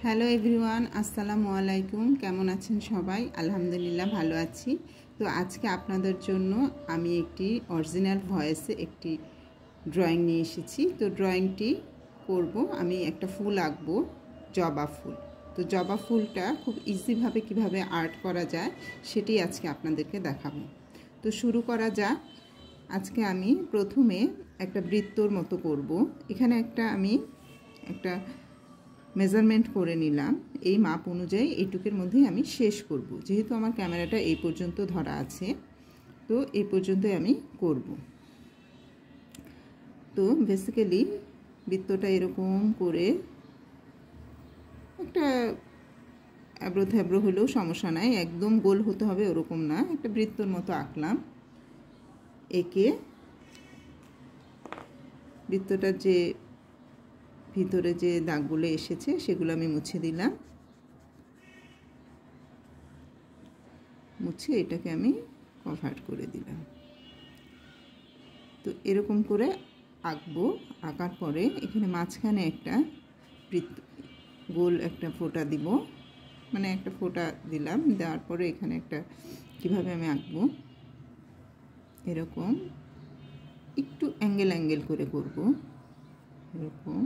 Hello everyone, আসসালামু আলাইকুম। কেমন আছেন সবাই? আলহামদুলিল্লাহ ভালো আছি। তো আজকে আপনাদের জন্য আমি একটি অরিজিনাল ভয়েসে একটি ড্রয়িং নিয়ে এসেছি। তো ড্রয়িংটি করব, আমি একটা ফুল আঁকবো, জবা ফুল। তো জবা ফুলটা খুব ইজিভাবে কিভাবে আর্ট করা যায় সেটি আজকে আপনাদেরকে দেখাবো। তো শুরু করা যাক। আজকে আমি প্রথমে একটা বৃত্তর মতো করব। এখানে আমি একটা মেজারমেন্ট করে নিলাম। এই মাপ অনুযায়ী এইটুকের মধ্যেই আমি শেষ করব, যেহেতু আমার ক্যামেরাটা এই পর্যন্ত ধরা আছে। তো এই পর্যন্তই আমি করব। তো বেসিক্যালি বৃত্তটা এরকম করে একটা অ্যাব্রো থ্যাব্রো হলেও সমস্যা নাই, একদম গোল হতে হবে ওরকম না, একটা বৃত্তর মতো আঁকলাম। একে বৃত্তটার যে ভিতরে যে দাগগুলো এসেছে সেগুলো আমি মুছে দিলাম। মুছে এটাকে আমি কভার করে দিলাম। তো এরকম করে আঁকবো। আঁকার পরে এখানে মাঝখানে একটা বৃত্ত গোল একটা ফোঁটা দিব, মানে একটা ফোঁটা দিলাম। দেওয়ার পরে এখানে একটা কিভাবে আমি আঁকবো, এরকম একটু অ্যাঙ্গেল করে করব। এরকম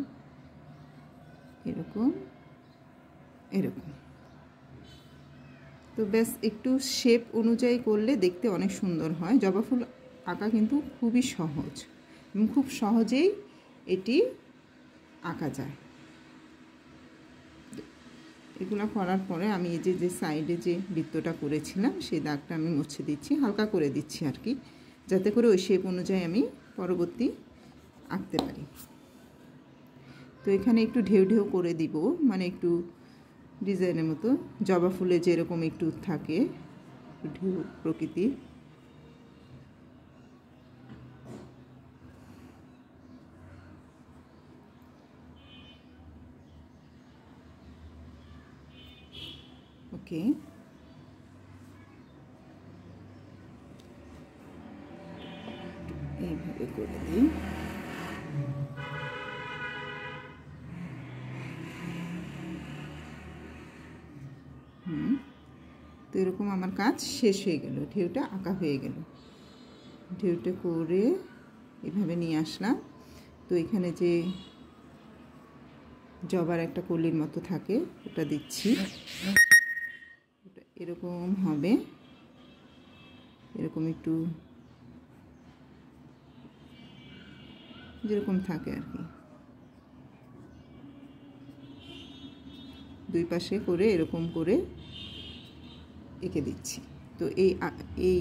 এরকম এরকম। তো ব্যাস একটু শেপ অনুযায়ী করলে দেখতে অনেক সুন্দর হয়। জবা ফুল আঁকা কিন্তু খুবই সহজ এবং খুব সহজেই এটি আঁকা যায়। এগুলো করার পরে আমি এই যে সাইডে যে বৃত্তটা করেছিলাম সেই দাগটা আমি মুছে দিচ্ছি, হালকা করে দিচ্ছি আর কি, যাতে করে ওই শেপ অনুযায়ী আমি পরবর্তী আঁকতে পারি। তো এখানে একটু ঢেউ ঢেউ করে দিব, মানে একটু ডিজাইনের মতো, জবা ফুলে যেরকম একটু থাকে ঢেউ প্রকৃতি। ওকে, এইভাবে করে দিই। তো এরকম আমার কাজ শেষ হয়ে গেল, ঢেউটা আঁকা হয়ে গেল। ঢেউটা করে এভাবে নিয়ে আসলাম। তো এখানে যে জবার একটা কলির মতো থাকে ওটা দিচ্ছি। ওটা এরকম হবে, এরকম একটু যেরকম থাকে আর কি, দুই পাশে করে এরকম করে এঁকে দিচ্ছি। তো এই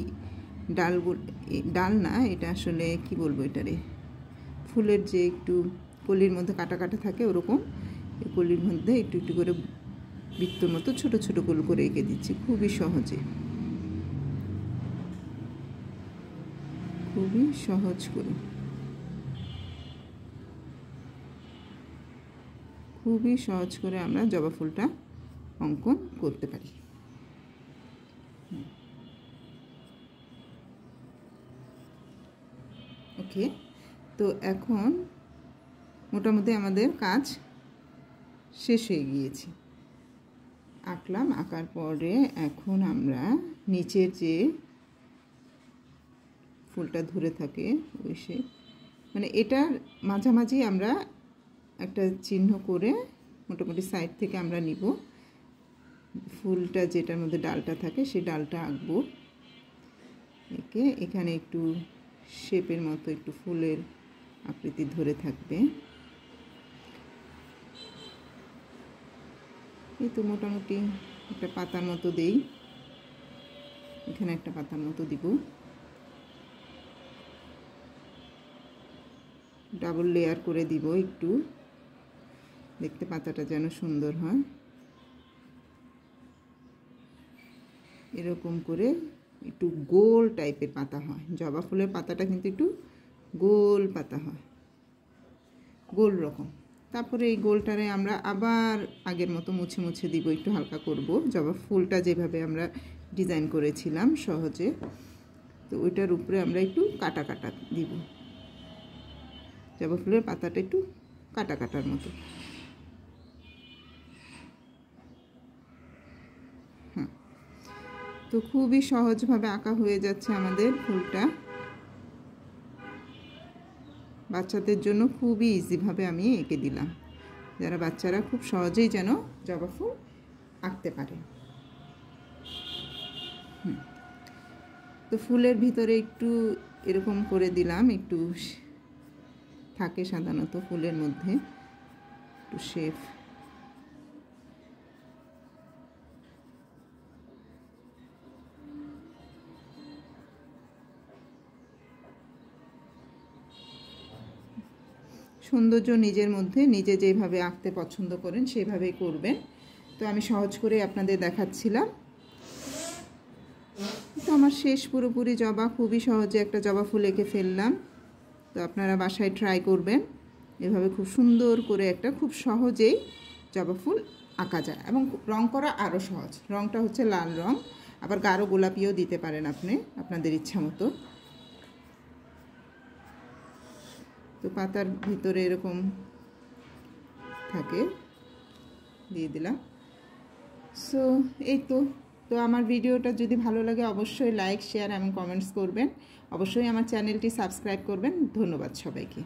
ডাল না, এটা আসলে কি বলবো, এটারে ফুলের যে একটু কলির মধ্যে কাটা কাটা থাকে ওরকম, এই কলির মধ্যে একটু একটু করে বৃত্তর মতো ছোট ছোট গোল করে এঁকে দিচ্ছি, খুবই সহজে, খুবই সহজ করে, খুবই সহজ করে আমরা জবা ফুলটা অঙ্কন করতে পারি। ওকে, তো এখন মোটামুটি আমাদের কাজ শেষ হয়ে গিয়েছে। আঁকলাম, আঁকার পরে এখন আমরা নিচের যে ফুলটা ধরে থাকে ওই মানে এটার মাঝামাঝি আমরা একটা চিহ্ন করে মোটামুটি সাইড থেকে আমরা নিব। ফুলটা যেটার মধ্যে ডালটা থাকে সেই ডালটা আঁকবো। এখানে একটু শেপের মতো একটু ফুলের আকৃতি ধরে থাকবে। এই তো মোটামুটি একটা পাতার মতো দেই, এখানে একটা পাতার মতো দিব। ডাবল লেয়ার করে দিব একটু, দেখতে পাতাটা যেন সুন্দর হয়। এরকম করে একটু গোল টাইপের পাতা হয়, জবা ফুলের পাতাটা কিন্তু একটু গোল পাতা হয়, গোল রকম। তারপরে এই গোলটারে আমরা আবার আগের মতো মুছে মুছে দিব, একটু হালকা করব, জবা ফুলটা যেভাবে আমরা ডিজাইন করেছিলাম সহজে। তো ওইটার উপরে আমরা একটু কাটা কাটা দিব, জবা ফুলের পাতাটা একটু কাটা কাটার মতো। তো খুবই সহজভাবে আঁকা হয়ে যাচ্ছে আমাদের ফুলটা। বাচ্চাদের জন্য খুবই ইজিভাবে আমি এঁকে দিলাম, যারা বাচ্চারা খুব সহজেই যেন জবা ফুল আঁকতে পারে। তো ফুলের ভিতরে একটু এরকম করে দিলাম, একটু থাকে সাধারণত ফুলের মধ্যে একটু শেপ। সৌন্দর্য নিজের মধ্যে, নিজে যেভাবে আঁকতে পছন্দ করেন সেভাবেই করবেন। তো আমি সহজ করে আপনাদের দেখাচ্ছিলাম। তো আমার শেষ পুরোপুরি জবা, খুবই সহজে একটা জবা ফুল এঁকে ফেললাম। তো আপনারা বাসায় ট্রাই করবেন, এভাবে খুব সুন্দর করে একটা খুব সহজেই জবা ফুল আঁকা যায় এবং রং করা আরও সহজ। রংটা হচ্ছে লাল রং, আবার গাঢ় গোলাপিও দিতে পারেন আপনি আপনাদের ইচ্ছা মতো। তো পাতার ভিতরে এরকম থাকে, দিয়ে দিলাম। সো এই তো আমার ভিডিওটা যদি ভালো লাগে অবশ্যই লাইক, শেয়ার এবং কমেন্টস করবেন। অবশ্যই আমার চ্যানেলটি সাবস্ক্রাইব করবেন। ধন্যবাদ সবাইকে।